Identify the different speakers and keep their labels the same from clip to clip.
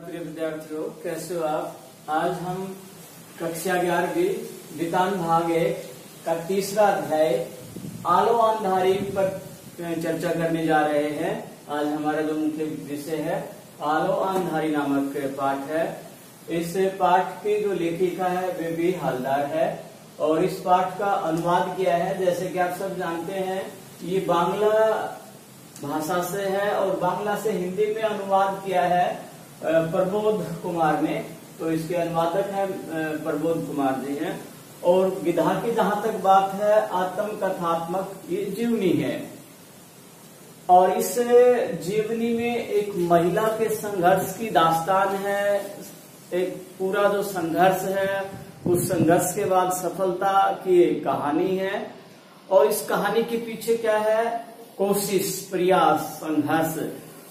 Speaker 1: प्रिय विद्यार्थियों, कैसे हो आप। आज हम कक्षा 11वीं वितान भाग 1 का तीसरा अध्याय आलो आंधारी पर चर्चा करने जा रहे हैं। आज हमारा जो मुख्य विषय है आलो आंधारी नामक पाठ है। इस पाठ की जो लेखिका है वे बी हालदार है और इस पाठ का अनुवाद किया है, जैसे कि आप सब जानते हैं, ये बांग्ला भाषा से है और बांग्ला से हिंदी में अनुवाद किया है प्रबोध कुमार ने। तो इसके अनुवादक हैं प्रबोध कुमार जी हैं। और विधा की जहां तक बात है, आत्म कथात्मक ये जीवनी है और इस जीवनी में एक महिला के संघर्ष की दास्तान है। एक पूरा जो संघर्ष है, उस संघर्ष के बाद सफलता की एक कहानी है और इस कहानी के पीछे क्या है, कोशिश, प्रयास, संघर्ष।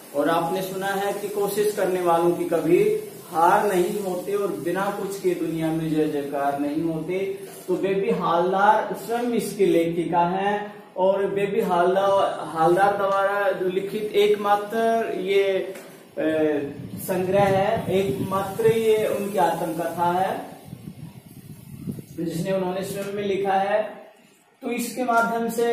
Speaker 1: और आपने सुना है कि कोशिश करने वालों की कभी हार नहीं होती और बिना कुछ के दुनिया में जय जयकार नहीं होती। तो बेबी हालदार स्वयं इसकी लेखिका है और बेबी हालदार द्वारा जो लिखित एकमात्र ये संग्रह है, एकमात्र ये उनकी आत्मकथा है जिसने उन्होंने स्वयं में लिखा है। तो इसके माध्यम से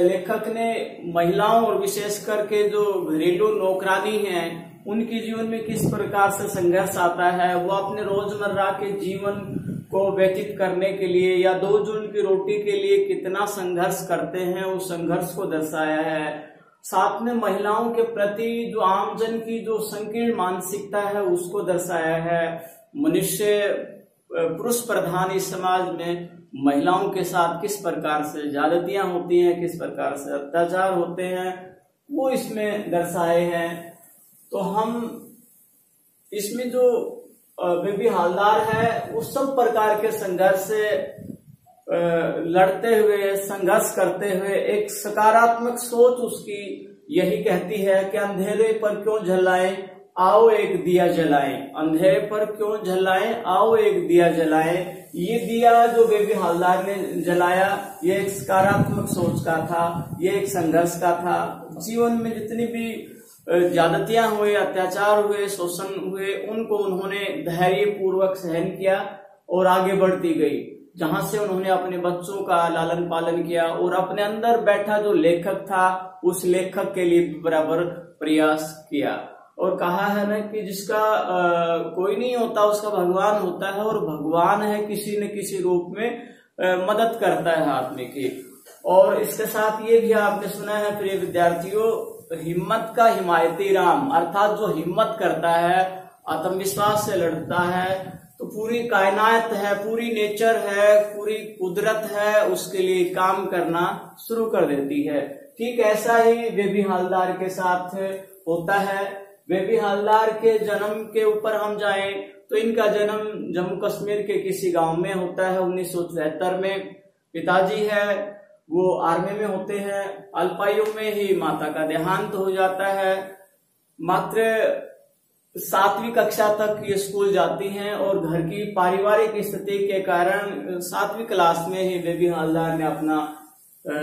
Speaker 1: लेखक ने महिलाओं और विशेष करके जो घरेलू नौकरानी हैं उनके जीवन में किस प्रकार से संघर्ष आता है, वो अपने रोजमर्रा के जीवन को व्यतीत करने के लिए या 2 जून की रोटी के लिए कितना संघर्ष करते हैं, उस संघर्ष को दर्शाया है। साथ में महिलाओं के प्रति जो आमजन की जो संकीर्ण मानसिकता है उसको दर्शाया है। मनुष्य पुरुष प्रधान इस समाज में महिलाओं के साथ किस प्रकार से ज्यादतियां होती हैं, किस प्रकार से अत्याचार होते हैं, वो इसमें दर्शाए हैं। तो हम इसमें जो बेबी हालदार है वो सब प्रकार के संघर्ष से लड़ते हुए, संघर्ष करते हुए एक सकारात्मक सोच उसकी यही कहती है कि अंधेरे पर क्यों जलाएं, आओ एक दिया जलाएं। अंधेरे पर क्यों जलाएं, आओ एक दिया जलाएं। ये दिया जो बेबी हालदार ने जलाया, ये एक सकारात्मक सोच का था, ये एक संघर्ष का था। जीवन में जितनी भी ज्यादतियां हुए, अत्याचार हुए, शोषण हुए, उनको उन्होंने धैर्य पूर्वक सहन किया और आगे बढ़ती गई, जहां से उन्होंने अपने बच्चों का लालन पालन किया और अपने अंदर बैठा जो लेखक था उस लेखक के लिए बराबर प्रयास किया। और कहा है ना कि जिसका कोई नहीं होता उसका भगवान होता है और भगवान है किसी न किसी रूप में मदद करता है आदमी की। और इसके साथ ये भी आपने सुना है प्रिय विद्यार्थियों, हिम्मत का हिमायती राम, अर्थात जो हिम्मत करता है, आत्मविश्वास से लड़ता है, तो पूरी कायनात है, पूरी नेचर है, पूरी कुदरत है, उसके लिए काम करना शुरू कर देती है। ठीक ऐसा ही बेबी हालदार के साथ होता है। बेबी हालदार के जन्म के ऊपर हम जाएं तो इनका जन्म जम्मू कश्मीर के किसी गांव में होता है 1973 में। पिताजी है वो आर्मी में होते हैं। अल्पायु में ही माता का देहांत हो जाता है। मात्र 7वीं कक्षा तक ये स्कूल जाती हैं और घर की पारिवारिक स्थिति के कारण 7वीं क्लास में ही बेबी हालदार ने अपना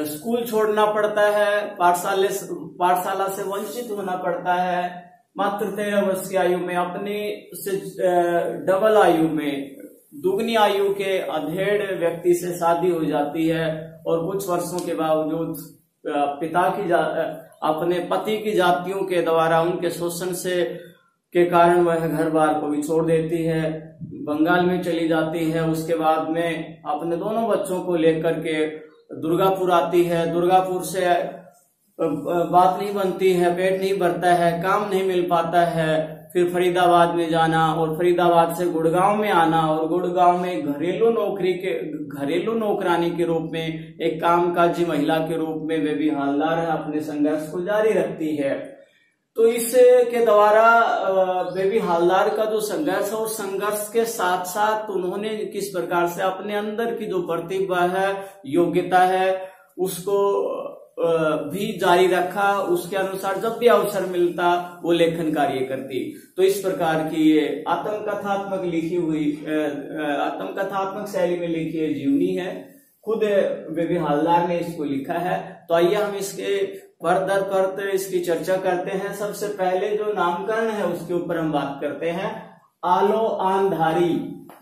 Speaker 1: स्कूल छोड़ना पड़ता है, पाठशाला से वंचित होना पड़ता है। मात्र 13 वर्ष की आयु में, अपने से डबल आयु में, दुगनी आयु के अधेड़ व्यक्ति से शादी हो जाती है और कुछ वर्षों के बावजूद अपने पति की जातियों के द्वारा उनके शोषण से के कारण वह घर बार को भी छोड़ देती है, बंगाल में चली जाती है। उसके बाद में अपने दोनों बच्चों को लेकर के दुर्गापुर आती है। दुर्गापुर से बात नहीं बनती है, पेट नहीं भरता है, काम नहीं मिल पाता है। फिर फरीदाबाद में जाना और फरीदाबाद से गुड़गांव में आना और गुड़गांव में घरेलू नौकरानी के रूप में, एक कामकाजी महिला के रूप में बेबी हालदार अपने संघर्ष को जारी रखती है। तो इसके द्वारा बेबी हालदार का जो संघर्ष है, उस संघर्ष के साथ साथ उन्होंने किस प्रकार से अपने अंदर की जो प्रतिभा है, योग्यता है, उसको भी जारी रखा। उसके अनुसार जब भी अवसर मिलता वो लेखन कार्य करती। तो इस प्रकार की ये आत्मकथात्मक शैली में लिखी जीवनी है। खुद बेबी हालदार ने इसको लिखा है। तो आइए हम इसके दर परत इसकी चर्चा करते हैं। सबसे पहले जो नामकरण है उसके ऊपर हम बात करते हैं। आलो आंधारी,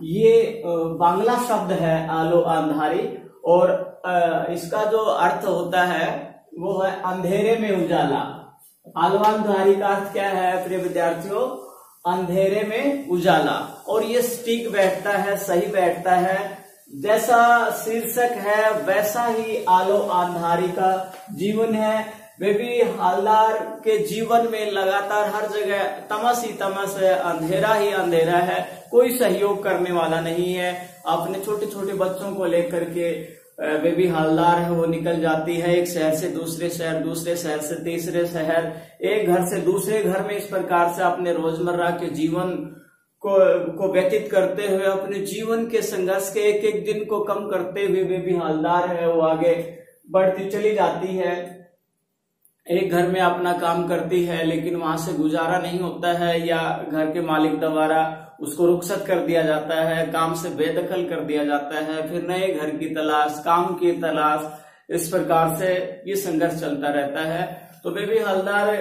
Speaker 1: ये बांग्ला शब्द है आलो आंधारी, और इसका जो अर्थ होता है वो है अंधेरे में उजाला। आलो आंधारी का अर्थ क्या है प्रिय विद्यार्थियों? अंधेरे में उजाला। और ये ठीक बैठता है, सही बैठता है। जैसा शीर्षक है वैसा ही आलो आंधारी का जीवन है। बेबी हालदार के जीवन में लगातार हर जगह तमस ही तमस है, अंधेरा ही अंधेरा है, कोई सहयोग करने वाला नहीं है। अपने छोटे छोटे बच्चों को लेकर के बेबी हालदार है वो निकल जाती है, एक शहर से दूसरे शहर, दूसरे शहर से तीसरे शहर, एक घर से दूसरे घर में इस प्रकार से अपने रोजमर्रा के जीवन को व्यतीत करते हुए, अपने जीवन के संघर्ष के एक एक दिन को कम करते हुए बेबी हालदार है वो आगे बढ़ती चली जाती है। एक घर में अपना काम करती है लेकिन वहां से गुजारा नहीं होता है, या घर के मालिक द्वारा उसको रुखसत कर दिया जाता है, काम से बेदखल कर दिया जाता है, फिर नए घर की तलाश, काम की तलाश, इस प्रकार से ये संघर्ष चलता रहता है। तो बेबी हालदार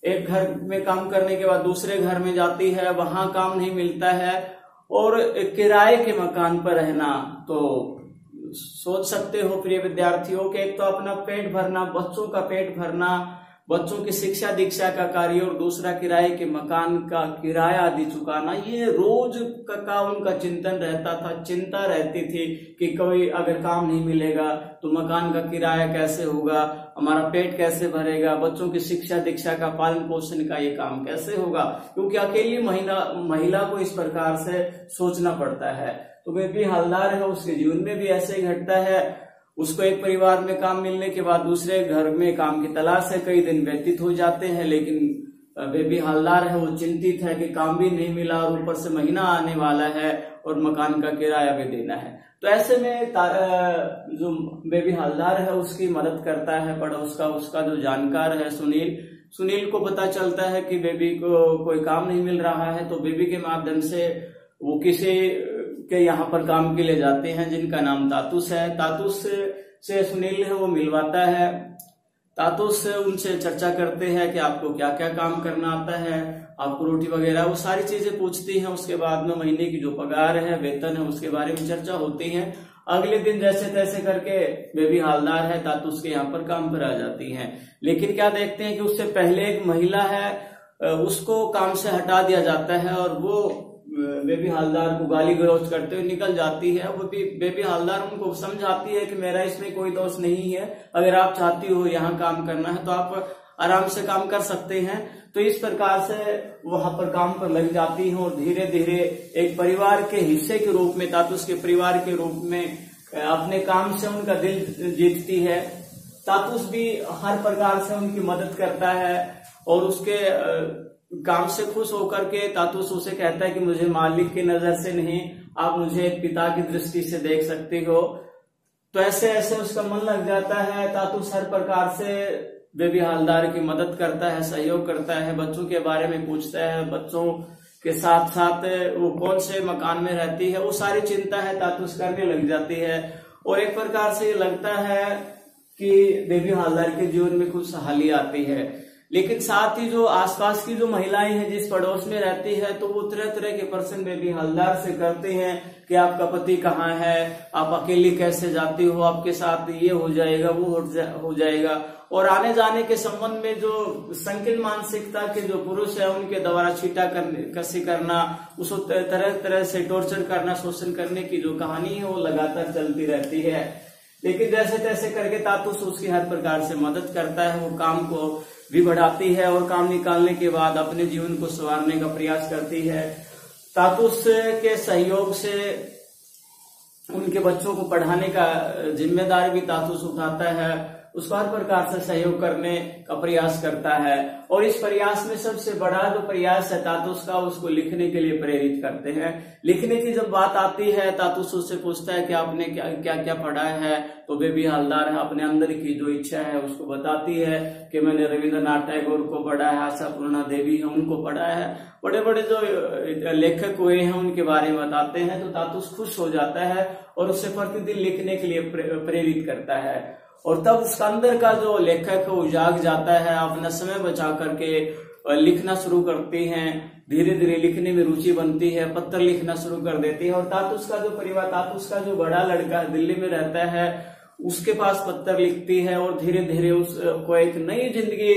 Speaker 1: एक घर में काम करने के बाद दूसरे घर में जाती है, वहां काम नहीं मिलता है, और किराए के मकान पर रहना, तो सोच सकते हो प्रिय विद्यार्थियों कि एक तो अपना पेट भरना, बच्चों का पेट भरना, बच्चों की शिक्षा दीक्षा का कार्य, और दूसरा किराए के मकान का किराया आदि चुकाना, ये रोज का उनका चिंतन रहता था, चिंता रहती थी कि कोई अगर काम नहीं मिलेगा तो मकान का किराया कैसे होगा, हमारा पेट कैसे भरेगा, बच्चों की शिक्षा दीक्षा का पालन पोषण का ये काम कैसे होगा, क्योंकि अकेली महिला को इस प्रकार से सोचना पड़ता है। तो बेबी हालदार है उसके जीवन में भी ऐसे ही घटता है। उसको एक परिवार में काम मिलने के बाद दूसरे घर में काम की तलाश है, कई दिन व्यतीत हो जाते हैं, लेकिन बेबी हालदार है वो चिंतित है कि काम भी नहीं मिला और ऊपर से महीना आने वाला है और मकान का किराया भी देना है। तो ऐसे में जो बेबी हालदार है उसकी मदद करता है पड़ोस का उसका जो जानकार है सुनील को पता चलता है कि बेबी को कोई काम नहीं मिल रहा है। तो बेबी के माध्यम से वो किसी के यहाँ पर काम के लिए जाते हैं जिनका नाम तातुस है। तातुस से सुनील है वो मिलवाता है। तातुस उनसे चर्चा करते हैं कि आपको क्या क्या काम करना आता है, आपको रोटी वगैरह, वो सारी चीजें पूछती हैं। उसके बाद में महीने की जो पगार है, वेतन है, उसके बारे में चर्चा होती है। अगले दिन जैसे तैसे करके बेबी हालदार है तातुस के यहाँ पर काम पर आ जाती हैं। लेकिन क्या देखते हैं कि उससे पहले एक महिला है उसको काम से हटा दिया जाता है और वो बेबी हालदार को गाली गलौज करते हुए निकल जाती है। वो भी बेबी हालदार उनको समझाती है कि मेरा इसमें कोई दोष नहीं है, अगर आप चाहती हो यहाँ काम करना है तो आप आराम से काम कर सकते हैं। तो इस प्रकार से वहां पर काम पर लग जाती है और धीरे धीरे एक परिवार के हिस्से के रूप में, तातुस के परिवार के रूप में अपने काम से उनका दिल जीतती है। तातुस भी हर प्रकार से उनकी मदद करता है और उसके काम से खुश होकर के तातुस उसे कहता है कि मुझे मालिक की नजर से नहीं, आप मुझे एक पिता की दृष्टि से देख सकते हो। तो ऐसे ऐसे उसका मन लग जाता है। तातुस हर प्रकार से बेबी हालदार की मदद करता है, सहयोग करता है, बच्चों के बारे में पूछता है, बच्चों के साथ साथ वो कौन से मकान में रहती है, वो सारी चिंता है तातुस करने लग जाती है। और एक प्रकार से ये लगता है कि बेबी हालदार के जीवन में खुशहाली आती है। लेकिन साथ ही जो आसपास की जो महिलाएं हैं जिस पड़ोस में रहती है, तो वो तरह तरह के प्रश्न बेबी हालदार से करते हैं कि आपका पति कहाँ है, आप अकेली कैसे जाती हो, आपके साथ ये हो जाएगा वो हो जाएगा। और आने जाने के संबंध में जो संकीर्ण मानसिकता के जो पुरुष है उनके द्वारा छीटा कसी करना, उसको तरह तरह से टॉर्चर करना, शोषण करने की जो कहानी है वो लगातार चलती रहती है। लेकिन जैसे तैसे करके तातुस उसकी हर प्रकार से मदद करता है, वो काम को भी बढ़ाती है और काम निकालने के बाद अपने जीवन को संवारने का प्रयास करती है। तातुस के सहयोग से उनके बच्चों को पढ़ाने का जिम्मेदारी भी तातुस उठाता है, उसको हर प्रकार से सहयोग करने का प्रयास करता है। और इस प्रयास में सबसे बड़ा जो प्रयास है तातुस का, उसको लिखने के लिए प्रेरित करते हैं। लिखने की जब बात आती है, तातुस उससे पूछता है कि आपने क्या क्या पढ़ा है। तो बेबी हालदार अपने अंदर की जो इच्छा है उसको बताती है कि मैंने रविंद्रनाथ टैगोर को पढ़ा है, आशापूर्णा देवी है उनको पढ़ा है, बड़े बड़े जो लेखक हुए हैं उनके बारे में बताते हैं। तो तातुस खुश हो जाता है और उससे प्रतिदिन लिखने के लिए प्रेरित करता है। और तब उसका अंदर का जो लेखक है वो जाग जाता है, अपना समय बचा करके लिखना शुरू करती हैं, धीरे धीरे लिखने में रुचि बनती है, पत्र लिखना शुरू कर देती है। और तातुस का जो परिवार, तातुस का जो बड़ा लड़का दिल्ली में रहता है, उसके पास पत्र लिखती है और धीरे धीरे उसको एक नई जिंदगी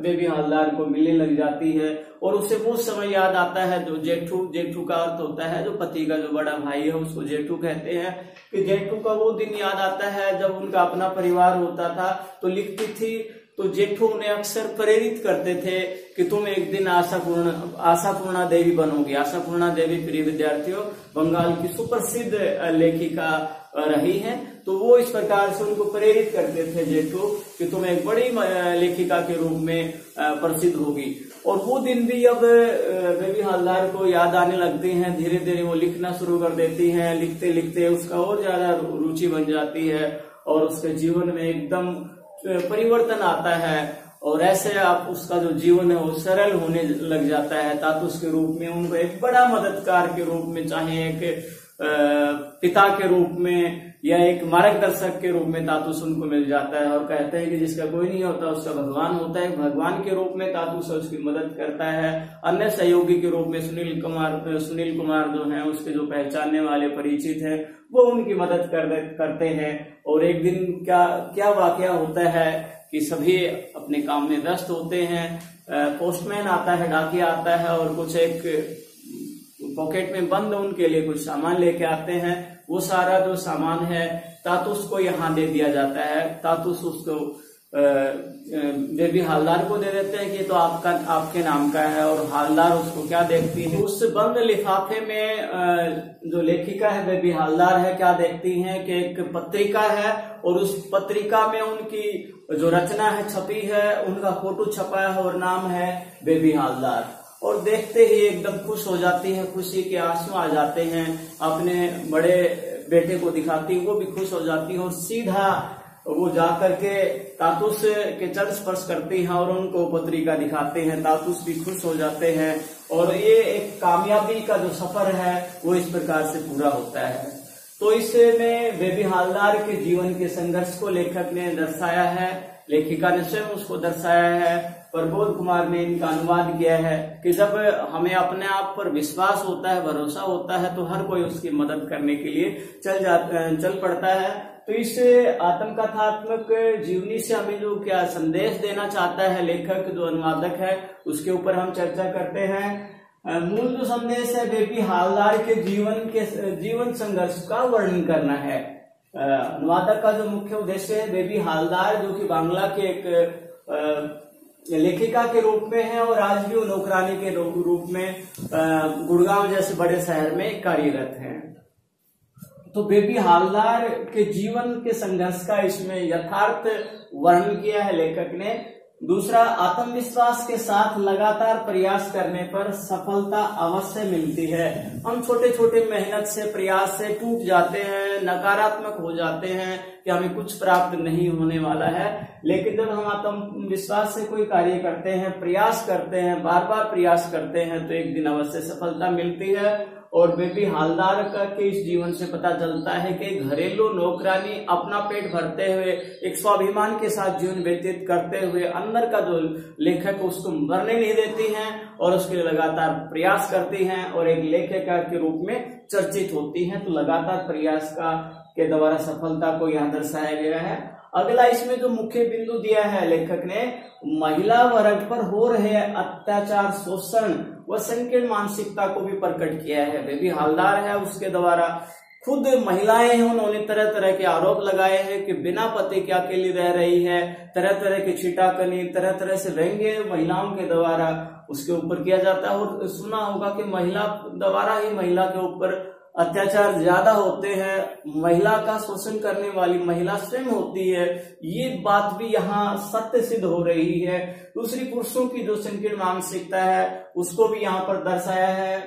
Speaker 1: बेबी हवलदार को मिलने लग जाती है। और उसे वो समय याद आता है जो जेठू, जेठू का अर्थ होता है जो पति का जो बड़ा भाई है उसको जेठू कहते हैं, कि जेठू का वो दिन याद आता है जब उनका अपना परिवार होता था। तो लिखती थी तो जेठू उन्हें अक्सर प्रेरित करते थे कि तुम एक दिन आशापूर्णा देवी बनोगी। आशापूर्णा देवी प्रिय विद्यार्थियों बंगाल की सुप्रसिद्ध लेखिका रही हैं। तो वो इस प्रकार से उनको प्रेरित करते थे जेठू कि तुम एक बड़ी लेखिका के रूप में प्रसिद्ध होगी। और वो दिन भी अब बेबी हवलदार को याद आने लगते हैं, धीरे धीरे वो लिखना शुरू कर देती हैं। लिखते लिखते उसका और ज्यादा रुचि बन जाती है और उसके जीवन में एकदम परिवर्तन आता है और ऐसे आप उसका जो जीवन है वो सरल होने लग जाता है। तातुस के रूप में उनको एक बड़ा मददगार के रूप में, चाहे एक पिता के रूप में या एक मार्गदर्शक के रूप में तातुस उनको मिल जाता है। और कहते हैं कि जिसका कोई नहीं होता उसका भगवान होता है। भगवान के रूप में तातुस उसकी मदद करता है। अन्य सहयोगी के रूप में सुनील कुमार जो हैं उसके जो पहचानने वाले परिचित हैं वो उनकी मदद करते हैं। और एक दिन क्या वाकया होता है कि सभी अपने काम में व्यस्त होते हैं। पोस्टमैन आता है, डाकिया आता है और कुछ एक पॉकेट में बंद उनके लिए कुछ सामान लेके आते हैं। वो सारा जो सामान है तातुस को यहाँ दे दिया जाता है। तातुस उसको बेबी हवलदार को दे देते हैं कि तो आपके नाम का है। और हवलदार उसको क्या देखती है, उस बंद लिफाफे में जो लेखिका है बेबी हवलदार है क्या देखती हैं कि एक पत्रिका है और उस पत्रिका में उनकी जो रचना है छपी है, उनका फोटो छपा है और नाम है बेबी हवलदार। और देखते ही एकदम खुश हो जाती है, खुशी के आंसू आ जाते हैं। अपने बड़े बेटे को दिखाती, वो भी खुश हो जाती है और सीधा वो जाकर के तातुस के चरण स्पर्श करती हैं और उनको पत्रिका दिखाते हैं। तातुस भी खुश हो जाते हैं और ये एक कामयाबी का जो सफर है वो इस प्रकार से पूरा होता है। तो इसमें बेबी हवलदार के जीवन के संघर्ष को लेखक ने दर्शाया है, लेखिका ने स्वयं उसको दर्शाया है। प्रबोध कुमार ने इनका अनुवाद किया है कि जब हमें अपने आप पर विश्वास होता है, भरोसा होता है तो हर कोई उसकी मदद करने के लिए चल पड़ता है। तो इस आत्मकथात्मक जीवनी से हमें जो क्या संदेश देना चाहता है लेखक, जो अनुवादक है, उसके ऊपर हम चर्चा करते हैं। मूल जो संदेश है बेबी हवलदार के जीवन संघर्ष का वर्णन करना है। अनुवादक का जो मुख्य उद्देश्य है, बेबी हवलदार जो कि बांग्ला के एक लेखिका के रूप में है और आज भी वो नौकरानी के रूप में गुड़गांव जैसे बड़े शहर में कार्यरत हैं। तो बेबी हवलदार के जीवन के संघर्ष का इसमें यथार्थ वर्णन किया है लेखक ने। दूसरा, आत्मविश्वास के साथ लगातार प्रयास करने पर सफलता अवश्य मिलती है। हम छोटे छोटे मेहनत से, प्रयास से टूट जाते हैं, नकारात्मक हो जाते हैं कि हमें कुछ प्राप्त नहीं होने वाला है। लेकिन जब हम आत्मविश्वास से कोई कार्य करते हैं, प्रयास करते हैं, बार बार प्रयास करते हैं तो एक दिन अवश्य सफलता मिलती है। और बेबी हवलदार का के इस जीवन से पता चलता है कि घरेलू नौकरानी अपना पेट भरते हुए, एक स्वाभिमान के साथ जीवन व्यतीत करते हुए अंदर का जो लेखक उसको मरने नहीं देती हैं और उसके लिए लगातार प्रयास करती हैं और एक लेखिका के रूप में चर्चित होती हैं। तो लगातार प्रयास के द्वारा सफलता को यहाँ दर्शाया गया है। अगला इसमें जो मुख्य बिंदु दिया है लेखक ने, महिला वर्ग पर हो रहे अत्याचार, शोषण व संकीर्ण मानसिकता को भी प्रकट किया है। बेबी हवलदार है, उसके द्वारा खुद महिलाएं हैं, उन्होंने तरह तरह के आरोप लगाए हैं कि बिना पति के अकेली रह रही है। तरह तरह की छीटाकनी, तरह तरह से व्यंग्य महिलाओं के द्वारा उसके ऊपर किया जाता है। और सुना होगा कि महिला द्वारा ही महिला के ऊपर अत्याचार ज्यादा होते हैं, महिला का शोषण करने वाली महिला स्वयं होती है। ये बात भी यहाँ सत्य सिद्ध हो रही है। दूसरी, पुरुषों की जो संकीर्ण मानसिकता है उसको भी यहाँ पर दर्शाया है।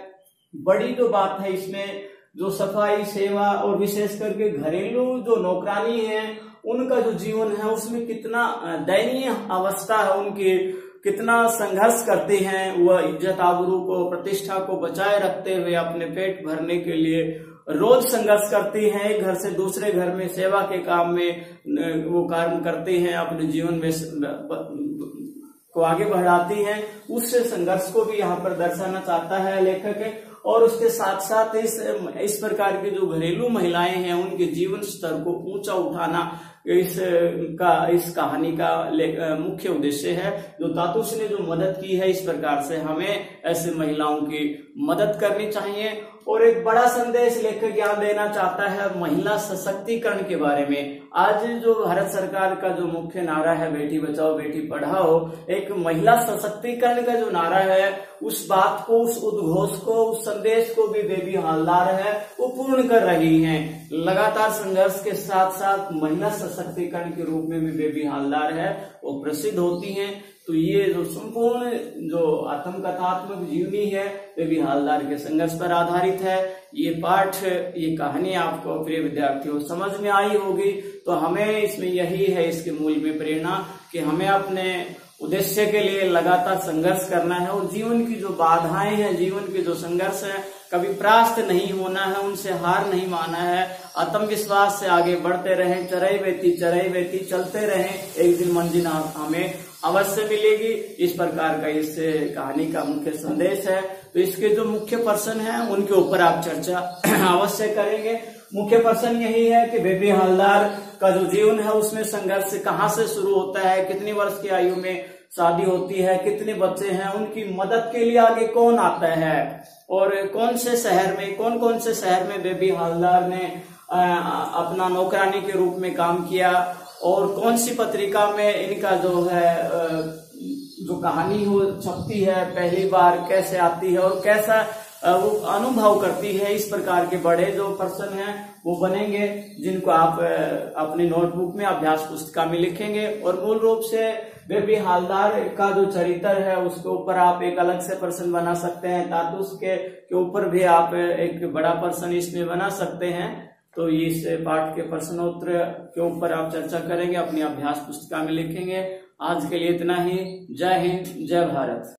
Speaker 1: बड़ी जो बात है इसमें, जो सफाई सेवा और विशेष करके घरेलू जो नौकरानी है उनका जो जीवन है उसमें कितना दयनीय अवस्था है उनकी, कितना संघर्ष करते हैं वह इज्जत आबरू को, प्रतिष्ठा को बचाए रखते हुए अपने पेट भरने के लिए रोज संघर्ष करती हैं, एक घर से दूसरे घर में सेवा के काम में वो कार्य करती हैं, अपने जीवन में को आगे बढ़ाती हैं, उस संघर्ष को भी यहाँ पर दर्शाना चाहता है लेखक। और उसके साथ साथ इस प्रकार की जो घरेलू महिलाएं हैं उनके जीवन स्तर को ऊंचा उठाना इस कहानी का मुख्य उद्देश्य है। जो तातुस ने जो मदद की है, इस प्रकार से हमें ऐसे महिलाओं की मदद करनी चाहिए। और एक बड़ा संदेश लेखक यहाँ देना चाहता है महिला सशक्तिकरण के बारे में। आज जो भारत सरकार का जो मुख्य नारा है बेटी बचाओ बेटी पढ़ाओ, एक महिला सशक्तिकरण का जो नारा है, उस बात को, उस उद्घोष को, उस संदेश को भी बेबी हालदार है वो पूर्ण कर रही हैं। लगातार संघर्ष के साथ साथ महिला सशक्तिकरण के रूप में भी बेबी हालदार है वो प्रसिद्ध होती हैं। तो ये जो संपूर्ण जो आत्मकथात्मक जीवनी है बेबी हालदार के संघर्ष पर आधारित है। ये पाठ, ये कहानी आपको प्रिय विद्यार्थियों समझ में आई होगी। तो हमें इसमें यही है, इसके मूल में प्रेरणा कि हमें अपने उद्देश्य के लिए लगातार संघर्ष करना है और जीवन की जो बाधाएं हैं, जीवन के जो संघर्ष है, कभी परास्त नहीं होना है, उनसे हार नहीं माना है, आत्मविश्वास से आगे बढ़ते रहें, चरई बेती चलते रहें, एक दिन मंजिल हमें अवश्य मिलेगी। इस प्रकार का इस कहानी का मुख्य संदेश है। तो इसके जो मुख्य पर्सन हैं उनके ऊपर आप चर्चा अवश्य करेंगे। मुख्य पर्सन यही है कि बेबी हालदार का जो जीवन है उसमें संघर्ष कहाँ से शुरू होता है, कितनी वर्ष की आयु में शादी होती है, कितने बच्चे हैं, उनकी मदद के लिए आगे कौन आता है और कौन से शहर में बेबी हालदार ने अपना नौकरानी के रूप में काम किया और कौन सी पत्रिका में इनका जो है जो कहानी हो छपती है पहली बार, कैसे आती है और कैसा वो अनुभव करती है। इस प्रकार के बड़े जो पर्सन हैं वो बनेंगे जिनको आप अपनी नोटबुक में अभ्यास पुस्तिका में लिखेंगे। और मूल रूप से बेबी हालदार का जो चरित्र है उसके ऊपर आप एक अलग से पर्सन बना सकते हैं। तातुस के ऊपर भी आप एक बड़ा पर्सन इसमें बना सकते हैं। तो इस पाठ के प्रश्नोत्तर के ऊपर आप चर्चा करेंगे, अपनी अभ्यास पुस्तिका में लिखेंगे। आज के लिए इतना ही। जय हिंद, जय भारत।